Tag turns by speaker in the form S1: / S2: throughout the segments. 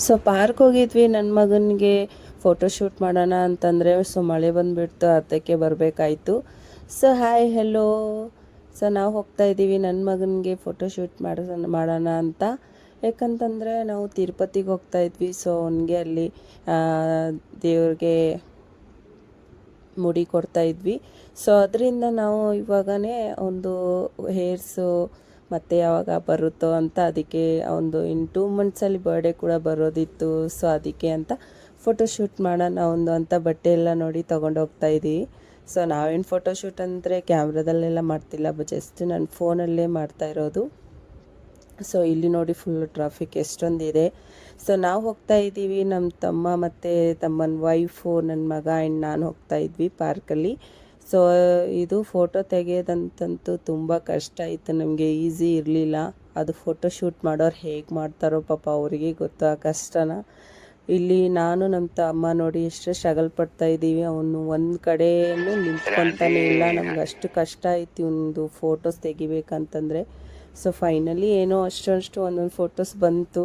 S1: So park ಹೋಗಿದ್ವಿ ನನ್ನ ಮಗನಿಗೆ ಫೋಟೋಶೂಟ್ ಮಾಡೋಣ ಅಂತಂದರೆ ಸೊ ಮಳೆ ಬಂದುಬಿಡ್ತು ಅದಕ್ಕೆ ಬರಬೇಕಾಯ್ತು. So hi hello. ಸೊ ನಾವು ಹೋಗ್ತಾ ಇದ್ದೀವಿ ನನ್ನ ಮಗನಿಗೆ ಫೋಟೋಶೂಟ್ ಮಾಡೋಣ ಅಂತ. ಯಾಕಂತಂದರೆ ನಾವು ತಿರುಪತಿಗೆ ಹೋಗ್ತಾ ಇದ್ವಿ. ಸೊ ಅವನಿಗೆ ಅಲ್ಲಿ ದೇವ್ರಿಗೆ ಮುಡಿ ಕೊಡ್ತಾ ಇದ್ವಿ. ಸೊ ಅದರಿಂದ ನಾವು ಇವಾಗನೇ ಒಂದು ಹೇರ್ಸು ಮತ್ತು ಯಾವಾಗ ಬರುತ್ತೋ ಅಂತ ಅದಕ್ಕೆ ಒಂದು ಇನ್ 2 ಮಂತ್ಸಲ್ಲಿ ಬರ್ಡೇ ಕೂಡ ಬರೋದಿತ್ತು. ಸೊ ಅದಕ್ಕೆ ಅಂತ ಫೋಟೋಶೂಟ್ ಮಾಡೋಣ ಒಂದು ಅಂತ ಬಟ್ಟೆ ಎಲ್ಲ ನೋಡಿ ತೊಗೊಂಡು ಹೋಗ್ತಾ ಇದ್ದೀವಿ. ಸೊ ನಾವೇನು ಫೋಟೋಶೂಟ್ ಅಂದರೆ ಕ್ಯಾಮ್ರಾದಲ್ಲೆಲ್ಲ ಮಾಡ್ತಿಲ್ಲ, ಜಸ್ಟ್ ನನ್ನ ಫೋನಲ್ಲೇ ಮಾಡ್ತಾ ಇರೋದು. ಸೊ ಇಲ್ಲಿ ನೋಡಿ ಫುಲ್ ಟ್ರಾಫಿಕ್ ಎಷ್ಟೊಂದಿದೆ. ಸೊ ನಾವು ಹೋಗ್ತಾ ಇದ್ದೀವಿ, ನಮ್ಮ ತಮ್ಮ ಮತ್ತು ತಮ್ಮನ ವೈಫು, ನನ್ನ ಮಗ ಆ್ಯಂಡ್ ನಾನು ಹೋಗ್ತಾ ಇದ್ವಿ ಪಾರ್ಕಲ್ಲಿ. ಸೊ ಇದು ಫೋಟೋ ತೆಗೆಯೋದಂತಂತೂ ತುಂಬ ಕಷ್ಟ ಇತ್ತು ನಮಗೆ, ಈಸಿ ಇರಲಿಲ್ಲ. ಅದು ಫೋಟೋ ಶೂಟ್ ಮಾಡೋರು ಹೇಗೆ ಮಾಡ್ತಾರೋ ಪಾಪ ಅವರಿಗೆ ಗೊತ್ತು ಆ ಕಷ್ಟನ. ಇಲ್ಲಿ ನಾನು ನಮ್ಮ ತಮ್ಮ ನೋಡಿ ಎಷ್ಟು ಸ್ಟ್ರಗಲ್ ಪಡ್ತಾ ಇದ್ದೀವಿ. ಅವನು ಒಂದು ಕಡೆಯೂ ನಿಂತ್ಕೊತಾನೆ ಇಲ್ಲ. ನಮ್ಗೆ ಅಷ್ಟು ಕಷ್ಟ ಆಯ್ತು ಒಂದು ಫೋಟೋಸ್ ತೆಗಿಬೇಕಂತಂದರೆ. ಸೊ ಫೈನಲಿ ಏನೋ ಅಷ್ಟು ಒಂದೊಂದು ಫೋಟೋಸ್ ಬಂತು.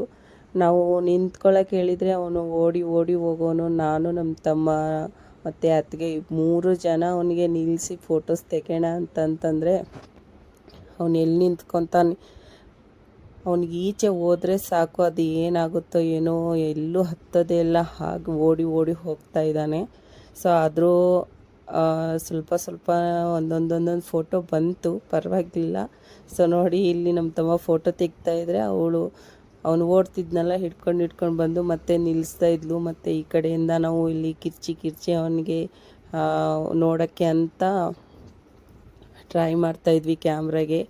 S1: ನಾವು ನಿಂತ್ಕೊಳ್ಳೋಕೆ ಹೇಳಿದರೆ ಅವನು ಓಡಿ ಓಡಿ ಹೋಗೋನು. ನಾನು ನಮ್ಮ ತಮ್ಮ ಮತ್ತು ಅತ್ತಿಗೆ 3 ಜನ ಅವನಿಗೆ ನಿಲ್ಲಿಸಿ ಫೋಟೋಸ್ ತೆಗೋಣ ಅಂತಂತಂದರೆ ಅವನು ಎಲ್ಲಿ ನಿಂತ್ಕೊತಾನೆ. ಅವ್ನಿಗೆ ಈಚೆ ಹೋದರೆ ಸಾಕು, ಅದು ಏನಾಗುತ್ತೋ ಏನೋ, ಎಲ್ಲೂ ಹತ್ತೋದೇ ಇಲ್ಲ, ಹಾಗೆ ಓಡಿ ಓಡಿ ಹೋಗ್ತಾ ಇದ್ದಾನೆ. ಸೊ ಆದರೂ ಸ್ವಲ್ಪ ಒಂದೊಂದು ಫೋಟೋ ಬಂತು, ಪರವಾಗಿಲ್ಲ. ಸೊ ನೋಡಿ ಇಲ್ಲಿ ನಮ್ಮ ತಮ್ಮ ಫೋಟೋ ತೆಗಿತಾಯಿದ್ರೆ ಅವನು ಓಡ್ತಿದ್ನಲ್ಲ ಹಿಡ್ಕೊಂಡು ಬಂದು ಮತ್ತೆ ನಿಲ್ಲಿಸ್ತಾ ಇದ್ಲು. ಮತ್ತು ಈ ಕಡೆಯಿಂದ ನಾವು ಇಲ್ಲಿ ಕಿರ್ಚಿ ಅವನಿಗೆ ನೋಡೋಕ್ಕೆ ಅಂತ ಟ್ರೈ ಮಾಡ್ತಾಯಿದ್ವಿ ಕ್ಯಾಮ್ರಾಗೆ.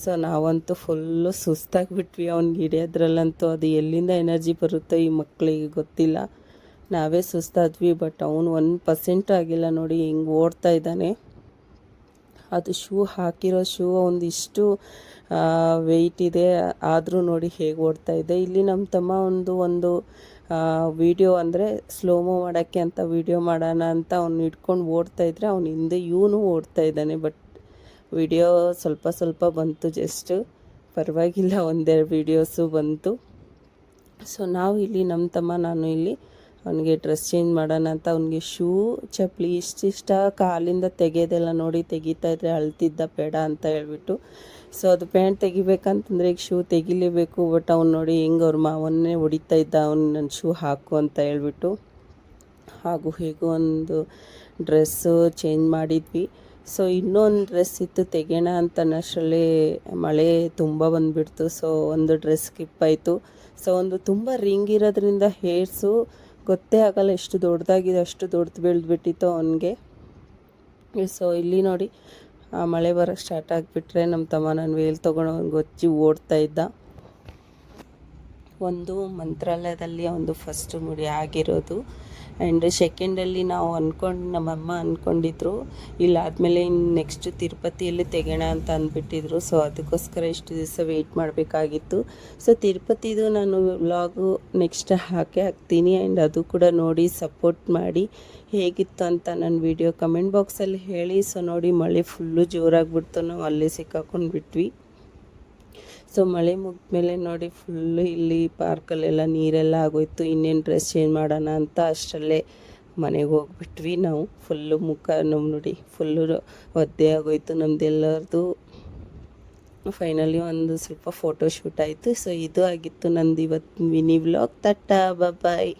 S1: ಸೊ ನಾವಂತೂ ಫುಲ್ಲು ಸುಸ್ತಾಗಿಬಿಟ್ವಿ ಅವ್ನಿಗೆ ಹಿಡಿಯೋದ್ರಲ್ಲಂತೂ. ಅದು ಎಲ್ಲಿಂದ ಎನರ್ಜಿ ಬರುತ್ತೋ ಈ ಮಕ್ಕಳಿಗೆ ಗೊತ್ತಿಲ್ಲ. ನಾವೇ ಸುಸ್ತಾದ್ವಿ. ಬಟ್ ಅವನು 1% ಆಗಿಲ್ಲ ನೋಡಿ ಹೆಂಗೆ ಓಡ್ತಾ ಇದ್ದಾನೆ. ಅದು ಹಾಕಿರೋ ಶೂ ಒಂದಿಷ್ಟು ವೆಯ್ಟ್ ಇದೆ, ಆದರೂ ನೋಡಿ ಹೇಗೆ ಓಡ್ತಾ ಇದೆ. ಇಲ್ಲಿ ನಮ್ಮ ತಮ್ಮ ಒಂದು ವೀಡಿಯೋ ಅಂದರೆ ಸ್ಲೋಮೋ ಮಾಡೋಕ್ಕೆ ಅಂತ ವೀಡಿಯೋ ಮಾಡೋಣ ಅಂತ ಅವ್ನು ಹಿಡ್ಕೊಂಡು ಓಡ್ತಾಯಿದ್ರೆ ಅವ್ನು ಹಿಂದೆ ಇವನು ಓಡ್ತಾ ಇದ್ದಾನೆ. ಬಟ್ ವಿಡಿಯೋ ಸ್ವಲ್ಪ ಬಂತು, ಜಸ್ಟ್ ಪರವಾಗಿಲ್ಲ, 1-2 ವೀಡಿಯೋಸು ಬಂತು. ಸೊ ನಾವು ಇಲ್ಲಿ ನಮ್ಮ ತಮ್ಮ ನಾನು ಇಲ್ಲಿ ಅವನಿಗೆ ಡ್ರೆಸ್ ಚೇಂಜ್ ಮಾಡೋಣ ಅಂತ ಅವನಿಗೆ ಶೂ ಚಪ್ಪಲಿ ಇಷ್ಟ ಕಾಲಿಂದ ತೆಗೆಯೋದೆಲ್ಲ ನೋಡಿ ತೆಗಿತಾಯಿದ್ರೆ ಅಳ್ತಿದ್ದ ಬೇಡ ಅಂತ ಹೇಳ್ಬಿಟ್ಟು. ಸೊ ಅದು ಪ್ಯಾಂಟ್ ತೆಗಿಬೇಕಂತಂದರೆ ಈಗ ಶೂ ತೆಗಿಲೇಬೇಕು. ಬಟ್ ಅವ್ನು ನೋಡಿ ಹೆಂಗೆ ಅವ್ರ ಮಾವನ್ನೇ ಹೊಡಿತಾ ಇದ್ದ, ಅವ್ನು ನನ್ನ ಶೂ ಹಾಕು ಅಂತ ಹೇಳ್ಬಿಟ್ಟು. ಹಾಗೂ ಹೇಗೂ ಒಂದು ಡ್ರೆಸ್ಸು ಚೇಂಜ್ ಮಾಡಿದ್ವಿ. ಸೊ ಇನ್ನೊಂದು ಡ್ರೆಸ್ ಇತ್ತು ತೆಗೆಯೋಣ ಅಂತ ಅನ್ನೋಷ್ಟರಲ್ಲಿ ಮಳೆ ತುಂಬ ಬಂದುಬಿಡ್ತು. ಸೊ ಒಂದು ಡ್ರೆಸ್ ಸ್ಕಿಪ್ ಆಯಿತು. ಸೊ ಒಂದು ತುಂಬ ರಿಂಗ್ ಇರೋದ್ರಿಂದ ಹೇರ್ಸು ಗೊತ್ತೇ ಆಗಲ್ಲ ಎಷ್ಟು ದೊಡ್ಡದಾಗಿದೆ, ಅಷ್ಟು ದೊಡ್ಡದು ಬೆಳೆದ್ಬಿಟ್ಟಿತ್ತು ಅವನಿಗೆ. ಸೊ ಇಲ್ಲಿ ನೋಡಿ ಮಳೆ ಬರೋಕ್ಕೆ ಸ್ಟಾರ್ಟ್ ಆಗಿಬಿಟ್ರೆ ನಮ್ಮ ತಮ್ಮ ನಾನು ವೇಲ್ ತೊಗೊಂಡು ಅವ್ನಿಗೆ ಗೊಚ್ಚಿ ಓಡ್ತಾ ಇದ್ದ. ಒಂದು ಮಂತ್ರಾಲಯದಲ್ಲಿ ಒಂದು ಫಸ್ಟ್ ಮುಡಿ ಆಗಿರೋದು. ಆ್ಯಂಡ್ ಸೆಕೆಂಡಲ್ಲಿ ನಾವು ನಮ್ಮಮ್ಮ ಅಂದ್ಕೊಂಡಿದ್ರು ಇಲ್ಲಾದಮೇಲೆ ಇನ್ನು ನೆಕ್ಸ್ಟ್ ತಿರುಪತಿಯಲ್ಲಿ ತೆಗೋಣ ಅಂತ ಅಂದ್ಬಿಟ್ಟಿದ್ರು. ಸೊ ಅದಕ್ಕೋಸ್ಕರ ಇಷ್ಟು ದಿವಸ ವೆಯ್ಟ್ ಮಾಡಬೇಕಾಗಿತ್ತು. ಸೊ ತಿರುಪತಿದು ನಾನು ವ್ಲಾಗು ನೆಕ್ಸ್ಟ್ ಹಾಕ್ತೀನಿ. ಆ್ಯಂಡ್ ಅದು ಕೂಡ ನೋಡಿ ಸಪೋರ್ಟ್ ಮಾಡಿ. ಹೇಗಿತ್ತು ಅಂತ ನನ್ನ ವಿಡಿಯೋ ಕಮೆಂಟ್ ಬಾಕ್ಸಲ್ಲಿ ಹೇಳಿ. ಸೊ ನೋಡಿ ಮಳೆ ಫುಲ್ಲು ಜೋರಾಗಿಬಿಡ್ತು, ನಾವು ಅಲ್ಲೇ ಸಿಕ್ಕಾಕೊಂಡು ಬಿಟ್ವಿ. ಸೊ ಮಳೆ ಮುಗಿದ್ಮೇಲೆ ನೋಡಿ ಫುಲ್ಲು ಇಲ್ಲಿ ಪಾರ್ಕಲ್ಲೆಲ್ಲ ನೀರೆಲ್ಲ ಆಗೋಯ್ತು. ಇನ್ನೇನು ಡ್ರೆಸ್ ಚೇಂಜ್ ಮಾಡೋಣ ಅಂತ ಅಷ್ಟರಲ್ಲೇ ಮನೆಗೆ ಹೋಗ್ಬಿಟ್ವಿ ನಾವು. ಫುಲ್ಲು ಮುಖ ನೋಡಿ ಫುಲ್ಲು ಒದ್ದೆ ಆಗೋಯ್ತು ನಮ್ಮದೆಲ್ಲರದು. ಫೈನಲಿ ಒಂದು ಸ್ವಲ್ಪ ಫೋಟೋ ಶೂಟ್ ಆಯಿತು. ಸೊ ಇದು ಆಗಿತ್ತು ನಂದು ಇವತ್ತು ಮಿನಿ ವ್ಲಾಗ್. ಬಾಯ್.